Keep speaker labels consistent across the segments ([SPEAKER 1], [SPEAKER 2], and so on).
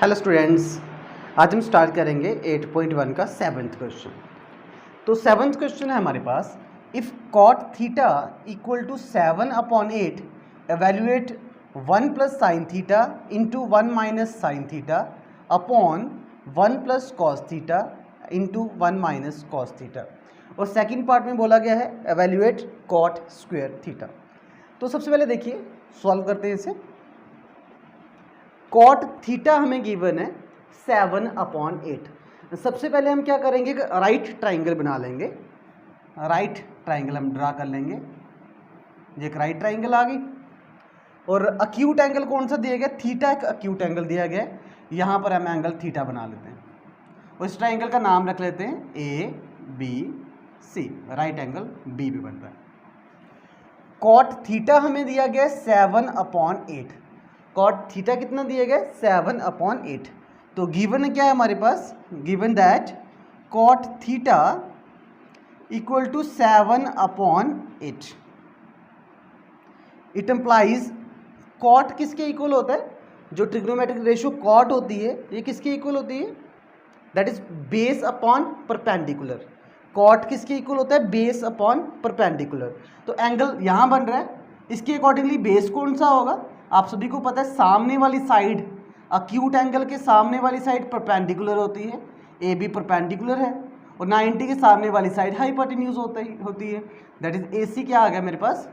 [SPEAKER 1] Hello students, आज हम start करेंगे 8.1 का 7th क्वेश्चन। तो 7th क्वेश्चन है हमारे पास, if cot theta equal to 7/8 evaluate 1 plus sine theta into 1 minus sine theta upon 1 plus cos theta into 1 minus cos theta. और second part में बोला गया है एवेल्यूएट कॉट स्क्वायर थीटा। तो सबसे पहले देखिए, सॉल्व करते हैं इसे। कॉट थीटा हमें गिवन है 7/8। सबसे पहले हम क्या करेंगे, राइट ट्राइंगल बना लेंगे। राइट ट्राइंगल हम ड्रा कर लेंगे। ये एक राइट ट्राइंगल आ गई। और अक्यूट एंगल कौन सा दिया गया, थीटा एक अक्यूट एंगल दिया गया है। यहाँ पर हम एंगल थीटा बना लेते हैं और इस ट्राइंगल का नाम रख लेते हैं ABC। राइट एंगल बी भी बन रहा है। कॉट थीटा हमें दिया गया 7/8। कॉट थीटा कितना दिया गया, 7/8। तो गिवन क्या है हमारे पास, given that cot theta equal to 7/8। It implies cot किसके इक्वल होता है, जो ट्रिग्नोमेट्रिक रेशियो कॉट होती है ये किसके इक्वल होती है, that is base upon perpendicular. Cot किसके इक्वल होता है, बेस अपॉन परपेंडिकुलर। तो एंगल यहाँ बन रहा है, इसके अकॉर्डिंगली बेस कौन सा होगा, आप सभी को पता है सामने वाली साइड, अक्यूट एंगल के सामने वाली साइड परपेंडिकुलर होती है, ए बी परपेंडिकुलर है, और 90 के सामने वाली साइड हाइपोटेन्यूज होती है, दैट इज ए सी क्या आ गया मेरे पास,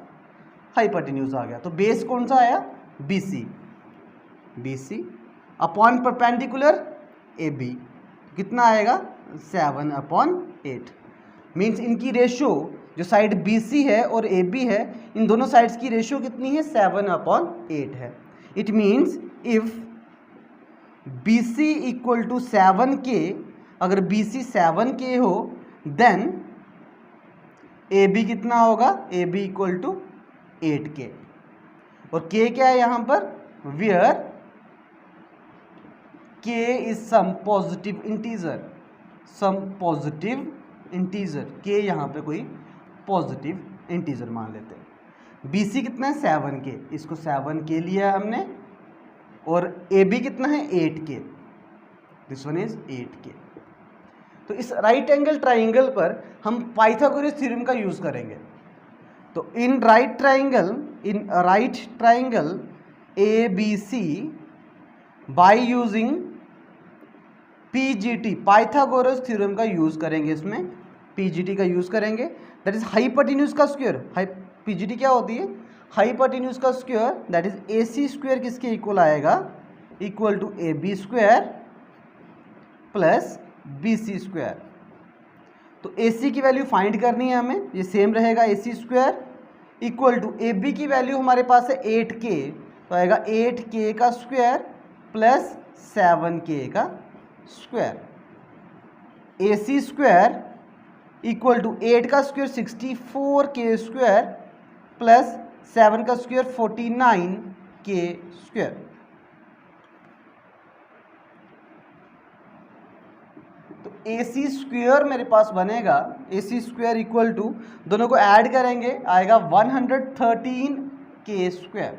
[SPEAKER 1] हाइपोटेन्यूज आ गया। तो बेस कौन सा आया, B C upon perpendicular A B, कितना आएगा 7/8। मीन्स इनकी रेशियो जो साइड BC है और AB है, इन दोनों साइड्स की रेशियो कितनी है, 7/8 है। It means if BC equal to 7K, अगर BC 7K हो देन AB कितना होगा, AB इक्वल टू 8K। और K क्या है यहाँ पर, where K is some positive integer, K यहाँ पे कोई पॉजिटिव इंटीजर मान लेते हैं। BC कितना है 7K, इसको 7K लिया हमने, और AB कितना है 8K, this one is 8K। तो इस राइट एंगल ट्राइंगल पर हम पाइथागोरस थ्योरम का यूज करेंगे। तो इन राइट ट्राइंगल ABC बाय यूजिंग PGT, पाइथागोरस थ्योरम का यूज करेंगे, इसमें PGT का यूज करेंगे, दैट इज हाइपोटेन्यूज का स्क्वायर। PGT क्या होती है, हाइपोटेन्यूज का square, that is AC square किसके इक्वल आएगा, equal to AB square plus BC square. तो AC की वैल्यू फाइंड करनी है हमें, ये सेम रहेगा AC square equal to AB की वैल्यू हमारे पास है 8K, तो आएगा 8K का स्क्वायर प्लस 7K का square. AC square equal to 8 का स्क्वायर 64K स्क्वायर प्लस 7 का स्क्वायर 49K स्क्वायर। तो AC स्क्वायर मेरे पास बनेगा, AC स्क्वायर इक्वल टू, दोनों को ऐड करेंगे आएगा 113K स्क्वायर।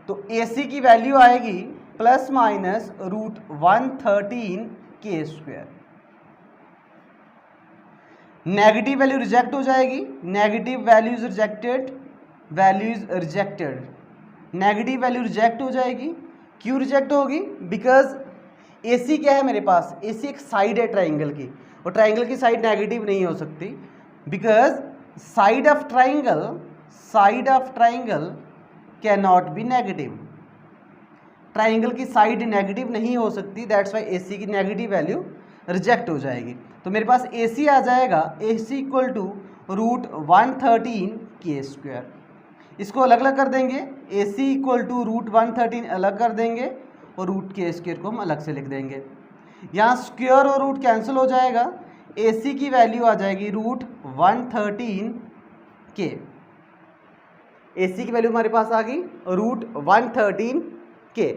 [SPEAKER 1] तो AC की वैल्यू आएगी plus minus √113K square. Negative value reject हो जाएगी, negative value is rejected, negative value reject हो जाएगी। क्यों रिजेक्ट होगी, बिकॉज AC क्या है मेरे पास, AC एक साइड है ट्राइंगल की, और ट्राइंगल की साइड नेगेटिव नहीं हो सकती, because side of triangle can not be negative. Triangle की साइड नेगेटिव नहीं हो सकती, दैट्स वाई AC की नेगेटिव वैल्यू रिजेक्ट हो जाएगी। तो मेरे पास AC आ जाएगा, AC equal to √113K square. इसको अलग अलग कर देंगे, AC इक्वल टू √113 अलग कर देंगे और √K स्क्वायर को हम अलग से लिख देंगे। यहाँ स्क्वायर और रूट कैंसिल हो जाएगा, AC की वैल्यू आ जाएगी √113K। AC की वैल्यू हमारे पास आ गई √113K।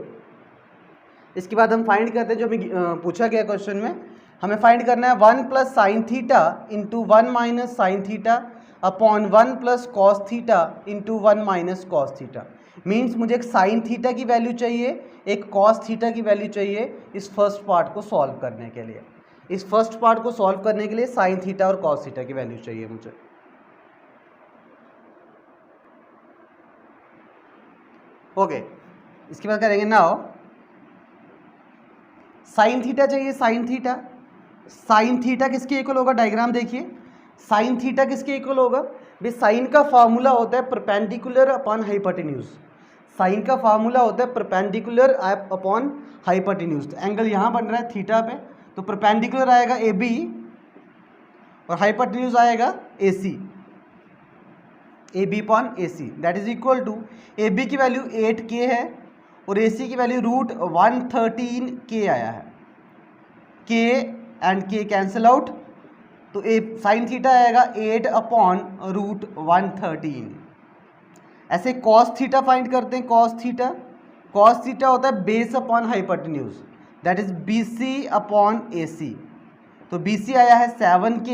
[SPEAKER 1] इसके बाद हम फाइंड करते हैं, जो हमें पूछा गया क्वेश्चन में, हमें फाइंड करना है 1 plus sine theta into 1 minus sine theta upon 1 plus cos theta into 1 minus cos theta. Means मुझे एक साइन थीटा की वैल्यू चाहिए, एक कॉस थीटा की वैल्यू चाहिए इस फर्स्ट पार्ट को सॉल्व करने के लिए। इस फर्स्ट पार्ट को सॉल्व करने के लिए साइन थीटा और कॉस थीटा की वैल्यू चाहिए मुझे। ओके, इसके बाद करेंगे नाउ साइन थीटा चाहिए। साइन थीटा, साइन थीटा किसके इक्वल होगा? डायग्राम देखिए, साइन थीटा किसके इक्वल होगा? भाई साइन का फार्मूला होता है परपेंडिकुलर अपॉन हाइपोटेन्यूज। साइन का फार्मूला होता है परपेंडिकुलर अपॉन हाइपोटेन्यूज। तो एंगल यहाँ बन रहा है थीटा पे, तो परपेंडिकुलर आएगा ए बी और हाइपोटेन्यूज आएगा A C, A B upon A C. That is equal to A B की वैल्यू 8K है और ए सी की वैल्यू √113K आया है। K and K cancel out, तो ए साइन थीटा आएगा 8 अपॉन √113। ऐसे कॉस थीटा फाइंड करते हैं। कॉस थीटा, कॉस थीटा होता है base upon hypotenuse, that is BC upon AC। तो BC आया है 7K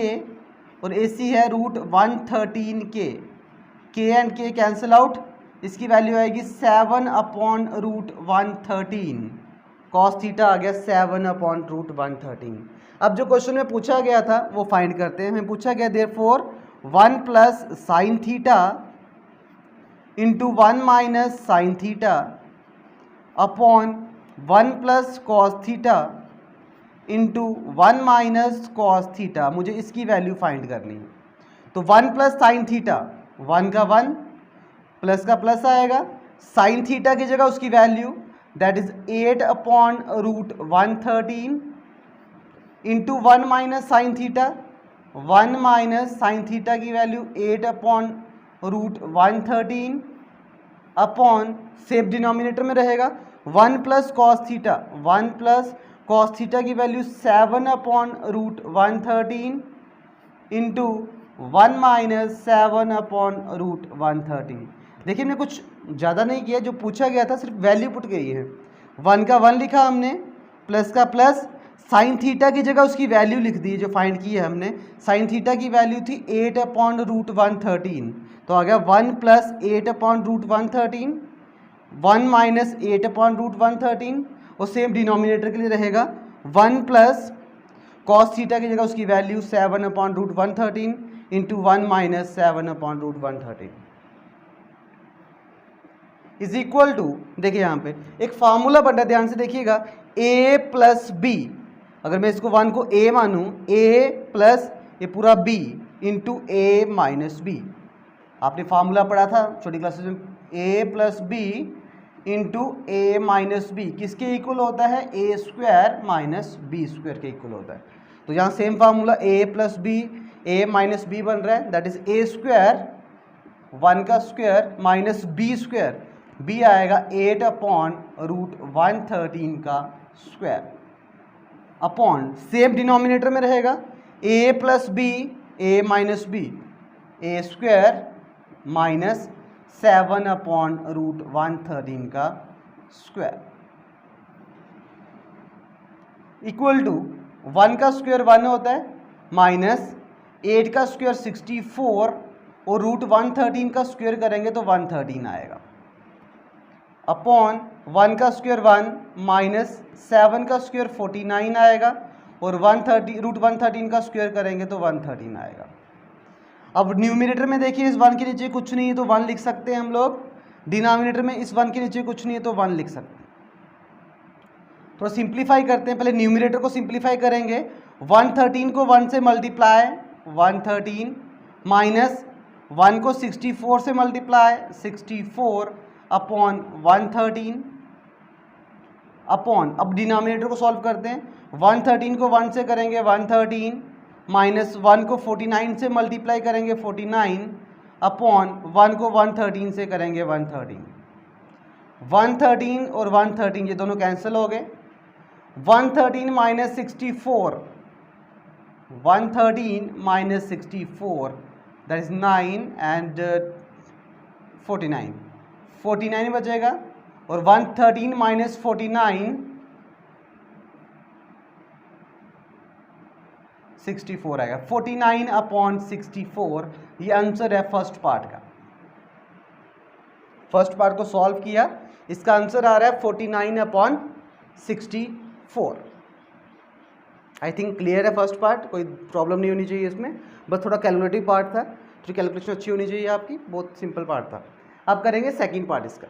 [SPEAKER 1] और AC है √113K। K and K cancel out, इसकी वैल्यू आएगी 7 अपॉन √113। कॉस थीटा आ गया 7 अपॉन √113। अब जो क्वेश्चन में पूछा गया था वो फाइंड करते हैं। हमें पूछा गया therefore 1 plus sine theta into 1 minus sine theta upon 1 plus cos theta into 1 minus cos theta. मुझे इसकी वैल्यू फाइंड करनी है। तो 1 प्लस साइन थीटा, 1 का 1 प्लस का प्लस आएगा, साइन थीटा की जगह उसकी value that is 8 upon √113 into 1 minus sine theta, 1 minus sine theta की value 8 upon √113 upon same denominator में रहेगा 1 plus cos theta, 1 plus cos theta की value 7 upon √113 into 1 minus 7 upon √113। देखिए हमने कुछ ज़्यादा नहीं किया, जो पूछा गया था सिर्फ वैल्यू पुट गई है। 1 का 1 लिखा हमने, प्लस का प्लस, साइन थीटा की जगह उसकी वैल्यू लिख दी है जो फाइंड की है हमने। साइन थीटा की वैल्यू थी 8 अपॉन √113, तो आ गया 1 प्लस 8 अपॉन √113, 1 माइनस 8 अपॉन √113 और सेम डिनोमिनेटर के लिए रहेगा 1 प्लस कॉस थीटा की जगह उसकी value 7 upon √113 into 1 minus 7 upon √113 is equal to, देखिए यहाँ पे एक फार्मूला बन रहा है, ध्यान से देखिएगा, a प्लस बी। अगर मैं इसको 1 को a मानूँ, a प्लस ये पूरा b into a minus B. आपने फार्मूला पढ़ा था छोटी क्लासेस में, a plus B into a minus B किसके इक्वल होता है? a square minus b square के इक्वल होता है। तो यहाँ same formula a plus B, a minus B बन रहा है, दैट इज a स्क्वायर 1 का square minus b square, b आएगा 8 अपॉन √113 का स्क्वायर अपॉन सेम डिनोमिनेटर में रहेगा a plus B, a minus B, a square minus 7 upon √113 का square equal to 1 का स्क्वायर 1 होता है, माइनस 8 का स्क्वायर 64 और √113 का स्क्वायर करेंगे तो 113 आएगा, अपॉन 1 का स्क्वायर 1 माइनस 7 का स्क्वायर 49 आएगा और √113 का स्क्वायर करेंगे तो 113 आएगा। अब न्यूमिनेटर में देखिए इस 1 के नीचे कुछ नहीं है तो 1 लिख सकते हैं हम लोग, डिनोमिनेटर में इस 1 के नीचे कुछ नहीं है तो 1 लिख सकते हैं। थोड़ा सिंप्लीफाई करते हैं, पहले न्यूमिनेटर को सिंप्लीफाई करेंगे। 113 को 1 से मल्टीप्लाई 113 माइनस 1 को 64 से मल्टीप्लाई 64 अपॉन 113 अपॉन, अब डिनोमिनेटर को सॉल्व करते हैं। 113 को 1 से करेंगे 113 माइनस 1 को 49 से मल्टीप्लाई करेंगे 49 अपॉन 1 को 113 से करेंगे 113। 113 और 113 ये दोनों कैंसिल हो गए। 113 minus 64, 113 minus 64 that is 9 and 49, 49 बचेगा और 113 माइनस 49 64 आएगा, 49/64 ये आंसर है फर्स्ट पार्ट का। फर्स्ट पार्ट को सॉल्व किया, इसका आंसर आ रहा है 49/64। आई थिंक क्लियर है फर्स्ट पार्ट, कोई प्रॉब्लम नहीं होनी चाहिए इसमें, बस थोड़ा कैलकुलेटिव पार्ट था, तो कैलकुलेशन अच्छी होनी चाहिए आपकी, बहुत सिंपल पार्ट था। अब करेंगे सेकंड पार्ट इसका।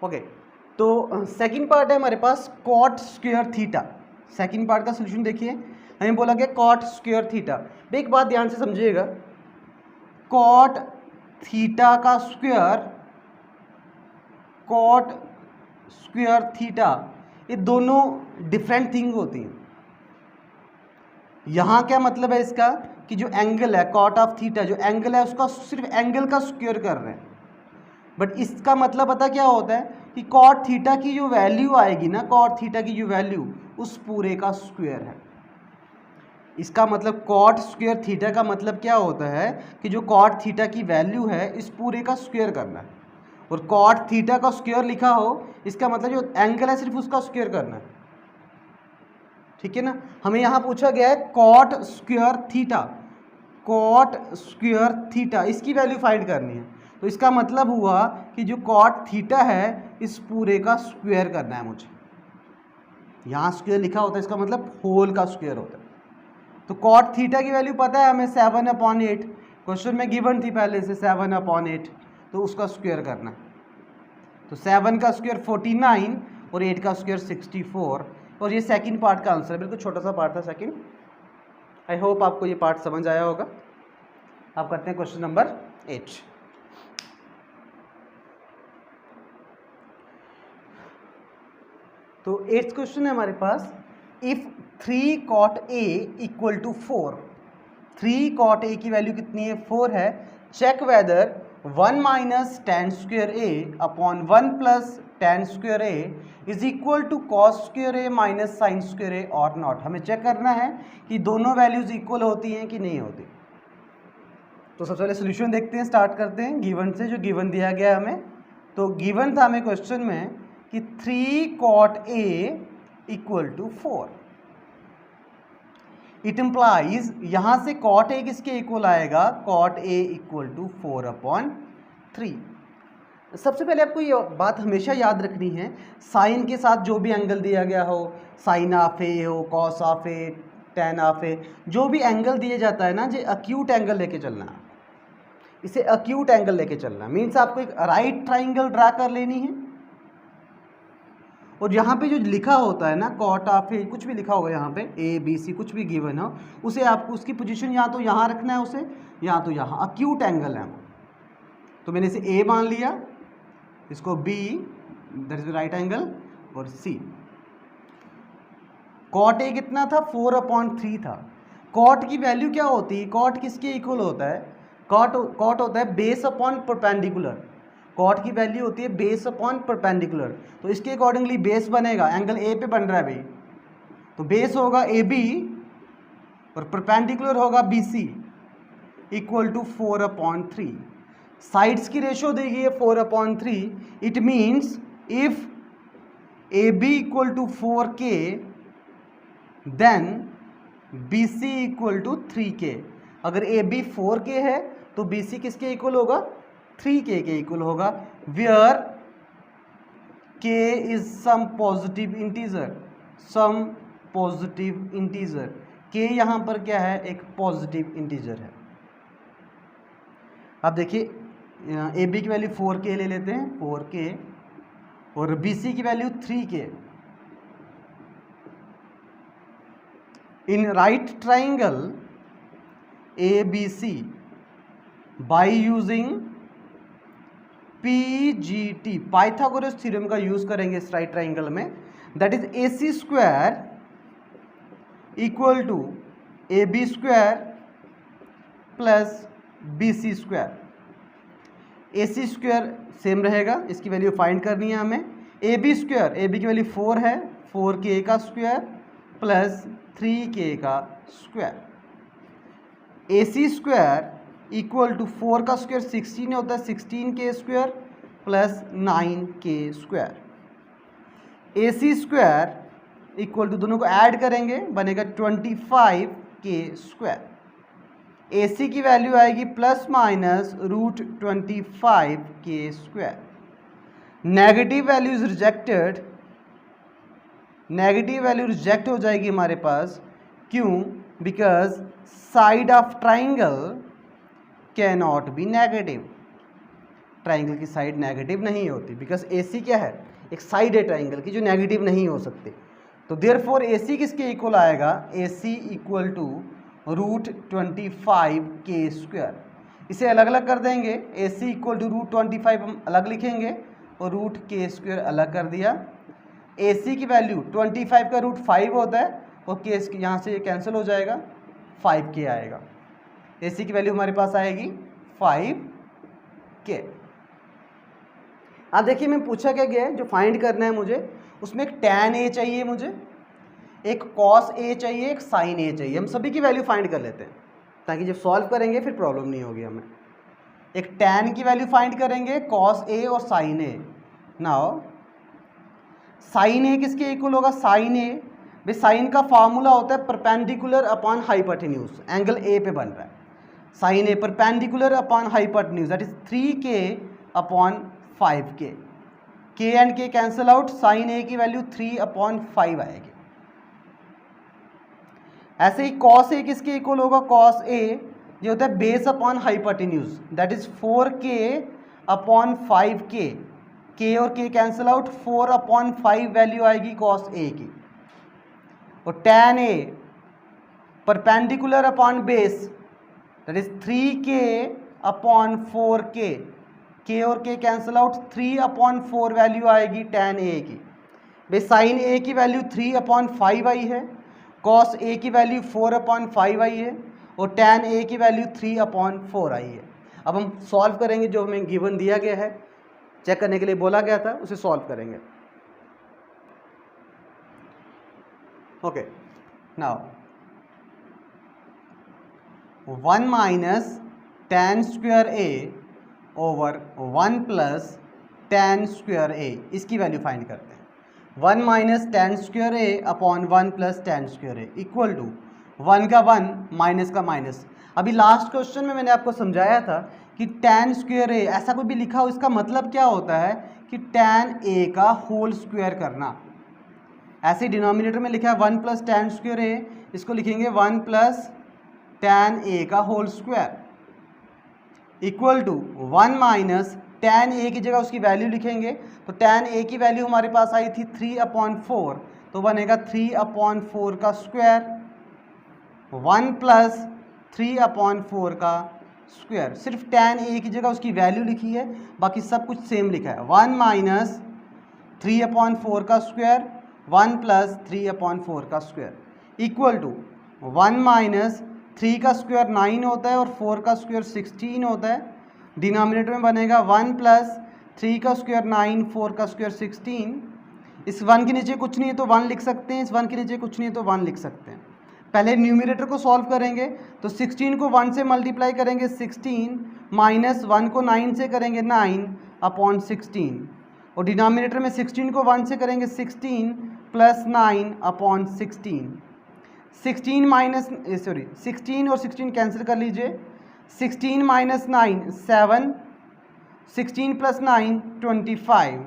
[SPEAKER 1] ओके, तो सेकंड पार्ट है हमारे पास cot square theta. Second part का सोल्यूशन देखिए, हमें बोला गया कॉट स्क्वायर थीटा। एक बात ध्यान से समझिएगा, कॉट थीटा का स्क्वायर, कॉट स्क्वायर थीटा, ये दोनों डिफरेंट थिंग होती हैं। यहाँ क्या मतलब है इसका कि जो एंगल है कॉट ऑफ थीटा, जो एंगल है उसका सिर्फ एंगल का स्क्वायर कर रहे हैं, बट इसका मतलब पता क्या होता है कि कॉट थीटा की जो वैल्यू आएगी ना, कॉट थीटा की जो वैल्यू उस पूरे का स्क्वायर है। इसका मतलब कॉट स्क्वायर थीटा का मतलब क्या होता है कि जो कॉट थीटा की वैल्यू है इस पूरे का स्क्वायर करना है, और कॉट थीटा का स्क्वायर लिखा हो इसका मतलब जो एंगल है सिर्फ उसका स्क्वायर करना है, ठीक है ना। हमें यहाँ पूछा गया है cot square theta, cot square theta इसकी वैल्यू फाइंड करनी है, तो इसका मतलब हुआ कि जो कॉट थीटा है इस पूरे का स्क्वायर करना है मुझे। यहाँ स्क्वायर लिखा होता है, इसका मतलब होल का स्क्वायर होता है। तो कॉट थीटा की वैल्यू पता है हमें 7/8, क्वेश्चन में गिवन थी पहले से 7/8, तो उसका स्क्वायर करना है। तो 7 का स्क्वायर 49 और 8 का स्क्वायर 64, और ये सेकंड पार्ट का आंसर है, बिल्कुल छोटा सा पार्ट था सेकंड। आई होप आपको ये पार्ट समझ आया होगा। आप करते हैं क्वेश्चन नंबर 8। तो 8th क्वेश्चन है हमारे पास, if 3 cot A equal to 4, 3 cot A की वैल्यू कितनी है 4 है, check whether 1 minus tan square A upon 1 plus tan square A is equal to cos square A minus sine square A और नॉट। हमें चेक करना है कि दोनों वैल्यूज इक्वल होती हैं कि नहीं होती। तो सबसे पहले सोल्यूशन देखते हैं, स्टार्ट करते हैं गिवन से, जो गिवन दिया गया है हमें। तो गिवन था हमें क्वेश्चन में कि 3 cot A equal to 4, it implies यहाँ से cot A किसके इक्वल आएगा, cot A इक्वल टू 4/3। सबसे पहले आपको ये बात हमेशा याद रखनी है, साइन के साथ जो भी एंगल दिया गया हो, साइन ऑफ ए हो, cos of A, tan of A, जो भी एंगल दिया जाता है ना, जो अक्यूट एंगल लेके चलना है, इसे अक्यूट एंगल लेके चलना मीन्स आपको एक राइट ट्राइंगल ड्रा कर लेनी है, और यहाँ पे जो लिखा होता है ना कॉट ऑफ ए, कुछ भी लिखा होगा यहाँ पे ABC कुछ भी गिवन हो, उसे आपको उसकी पोजीशन या तो यहाँ रखना है उसे, या तो यहाँ, अक्यूट एंगल है। तो मैंने इसे A मान लिया, इसको B, that is right angle, और C। कॉट A कितना था 4/3 था। कॉट की वैल्यू क्या होती है, कॉट किसके इक्वल होता है, कॉट होता है बेस अपॉन परपेंडिकुलर। कॉट की वैल्यू होती है बेस अपॉन परपेंडिकुलर, तो इसके अकॉर्डिंगली बेस बनेगा, एंगल A पे बन रहा है भाई, तो बेस होगा AB और परपेंडिकुलर होगा BC इक्वल टू 4/3। साइड्स की रेशियो दी गई है 4/3, it means if AB equal to 4K then BC equal to 3K। अगर AB 4K है तो BC किसके इक्वल होगा, 3K के इक्वल होगा, where K is some positive integer, some positive integer. K यहाँ पर क्या है, एक पॉजिटिव इंटीजर है। अब देखिए AB की वैल्यू 4K ले लेते हैं, 4K, और BC की वैल्यू 3K। In right triangle ABC by using PGT, Pythagoras theorem का यूज करेंगे इस राइट ट्राइंगल में, that is AC square equal to AB square plus BC square. AC square same रहेगा, इसकी वैल्यू फाइंड करनी है हमें। AB स्क्वायर, AB की वैल्यू 4 है, 4K का स्क्वायर प्लस 3K का square. AC square equal to 4 का स्क्वायर 16 होता है, 16K square plus 9K square. AC square equal to, दोनों को ऐड करेंगे बनेगा 25k²। AC की वैल्यू आएगी plus minus √25k²। Negative value is rejected, negative value reject हो जाएगी हमारे पास, क्यों? Because side of triangle can not be negative, triangle की साइड नेगेटिव नहीं होती, बिकॉज AC क्या है, एक साइड है ट्राइंगल की जो नेगेटिव नहीं हो सकती। तो देयरफॉर AC किसके इक्वल आएगा, AC इक्वल टू √25k²। इसे अलग अलग कर देंगे, AC इक्वल टू √25 हम अलग लिखेंगे और √k² अलग कर दिया। AC की वैल्यू 25 का √5 होता है और k यहाँ से ये कैंसिल हो जाएगा, 5k आएगा। AC की वैल्यू हमारे पास आएगी 5k। अब देखिए मैं पूछा क्या गया है, जो फाइंड करना है मुझे, उसमें एक tan A चाहिए मुझे, एक cos A चाहिए, एक sin A चाहिए। हम सभी की वैल्यू फाइंड कर लेते हैं ताकि जब सॉल्व करेंगे फिर प्रॉब्लम नहीं होगी हमें। एक tan की वैल्यू फाइंड करेंगे, cos A और sin A। Now sin A किसके इक्वल होगा, sin A भाई साइन का फार्मूला होता है perpendicular upon hypotenuse, angle A पे बन रहा है। sin A perpendicular upon hypotenuse that is 3k upon 5k, k and k cancel out, sin A की वैल्यू 3/5 आएगी। ऐसे ही cos A किसके इक्वल होगा, cos A ये होता है base upon hypotenuse that is 4k upon 5k, k और k cancel out, 4/5 value आएगी cos A की। और tan A perpendicular upon base that is 3k upon 4k, k और k कैंसिल आउट, 3/4 वैल्यू आएगी tan A की। भाई sin A की value 3/5 आई है, cos A की वैल्यू 4/5 आई है और tan A की वैल्यू 3/4 आई है। अब हम सॉल्व करेंगे, जो हमें गिवन दिया गया है, चेक करने के लिए बोला गया था, उसे सॉल्व करेंगे। Okay, now 1 minus tan² A over 1 plus tan² A, इसकी वैल्यू फाइंड करते हैं। 1 minus tan² A upon 1 plus tan² A equal to 1 का 1 माइनस का माइनस। अभी लास्ट क्वेश्चन में मैंने आपको समझाया था कि tan² A ऐसा कोई भी लिखा हो, इसका मतलब क्या होता है कि tan A का होल स्क्वायर करना। ऐसे डिनोमिनेटर में लिखा है 1 प्लस tan² A, इसको लिखेंगे 1 प्लस tan A का whole square equal to 1 minus tan A की जगह उसकी वैल्यू लिखेंगे, तो tan A की वैल्यू हमारे पास आई थी 3/4, तो बनेगा 3/4 का स्क्वायर, 1 प्लस 3/4 का स्क्वायर। सिर्फ tan A की जगह उसकी वैल्यू लिखी है, बाकी सब कुछ सेम लिखा है। 1 माइनस 3/4 का स्क्वायर, 1 प्लस 3/4 का स्क्वायर इक्वल टू 1 माइनस 3 का स्क्वायर 9 होता है और 4 का स्क्वायर 16 होता है। डिनोमिनेटर में बनेगा 1 प्लस 3 का स्क्वायर 9, 4 का स्क्वायर 16। इस 1 के नीचे कुछ नहीं है तो 1 लिख सकते हैं, इस 1 के नीचे कुछ नहीं है तो 1 लिख सकते हैं। पहले न्यूमरेटर को सॉल्व करेंगे तो 16 को 1 से मल्टीप्लाई करेंगे 16, माइनस 1 को 9 से करेंगे 9/16, और डिनोमिनेटर में 16 को 1 से करेंगे 16 प्लस 9/16। 16 माइनस 16 और 16 कैंसिल कर लीजिए, 16 माइनस 9 7, 16 प्लस 9 25।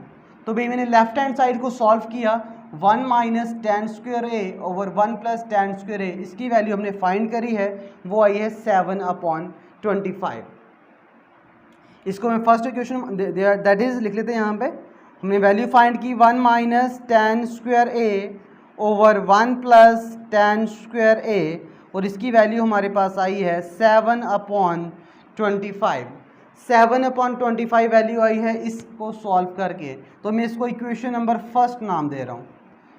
[SPEAKER 1] तो भाई मैंने लेफ्ट हैंड साइड को सॉल्व किया, 1 minus tan² A over 1 plus tan² A, इसकी वैल्यू हमने फाइंड करी है, वो आई है 7/25। इसको मैं फर्स्ट इक्वेशन दैट इज लिख लेते हैं। यहाँ पे हमने वैल्यू फाइंड की 1 minus tan² A over 1 plus tan² A, और इसकी वैल्यू हमारे पास आई है 7/25। 7/25 वैल्यू आई है इसको सॉल्व करके, तो मैं इसको इक्वेशन नंबर फर्स्ट नाम दे रहा हूँ।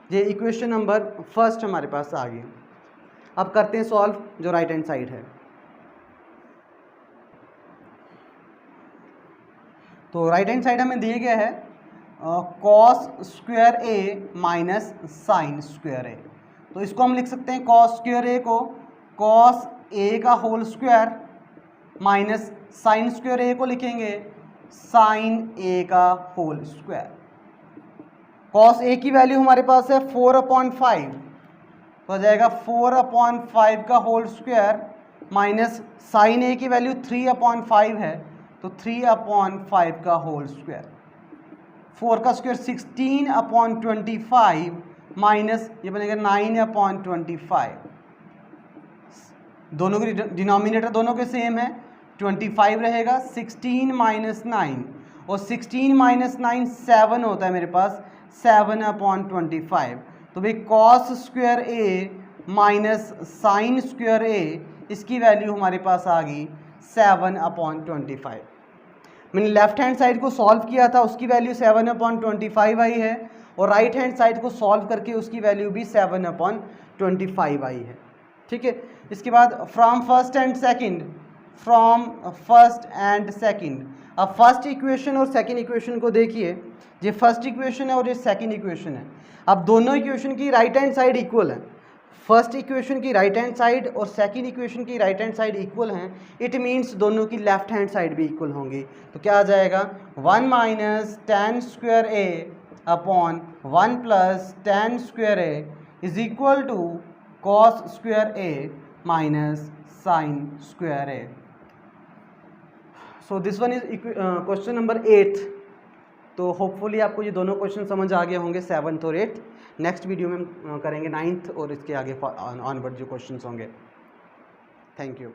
[SPEAKER 1] ये इक्वेशन नंबर फर्स्ट हमारे पास आ गई। अब करते हैं सॉल्व जो राइट हैंड साइड है। तो राइट हैंड साइड हमें दिया गया है cos² A minus sin² A, तो इसको हम लिख सकते हैं cos² A को cos A का whole square minus sin² A को लिखेंगे sin A का होल स्क्वायर। कॉस ए की वैल्यू हमारे पास है 4/5, तो आ जाएगा 4/5 का होल स्क्वायर माइनस साइन ए की वैल्यू 3/5 है, तो 3/5 का होल स्क्वायर। 4 का स्क्वायर 16/25 माइनस ये बनेगा 9/25। दोनों की डिनोमिनेटर दोनों के सेम है, 25 रहेगा, 16 माइनस 9 और 16 माइनस 9 7 होता है मेरे पास, 7/25। तो भाई cos square A minus sine square ए, इसकी वैल्यू हमारे पास आ गई 7/25। मैंने लेफ्ट हैंड साइड को सॉल्व किया था, उसकी वैल्यू 7/25 आई है, और राइट हैंड साइड को सॉल्व करके उसकी वैल्यू भी 7/25 आई है। ठीक है, इसके बाद फ्रॉम फर्स्ट एंड सेकंड, अब फर्स्ट इक्वेशन और सेकंड इक्वेशन को देखिए, ये फर्स्ट इक्वेशन है और ये सेकंड इक्वेशन है। अब दोनों इक्वेशन की राइट हैंड साइड इक्वल है, फर्स्ट इक्वेशन की राइट हैंड साइड और सेकंड इक्वेशन की राइट हैंड साइड इक्वल हैं, इट मीन्स दोनों की लेफ्ट हैंड साइड भी इक्वल होंगी। तो क्या आ जाएगा 1 minus tan square A upon 1 plus tan square A is equal to cos square A minus sine square A. So this one is question number 8। तो hopefully आपको ये दोनों क्वेश्चन समझ आ गए होंगे, 7th और 8th। नेक्स्ट वीडियो में हम करेंगे 9th और इसके आगे ऑनवर्ड जो क्वेश्चंस होंगे। Thank you.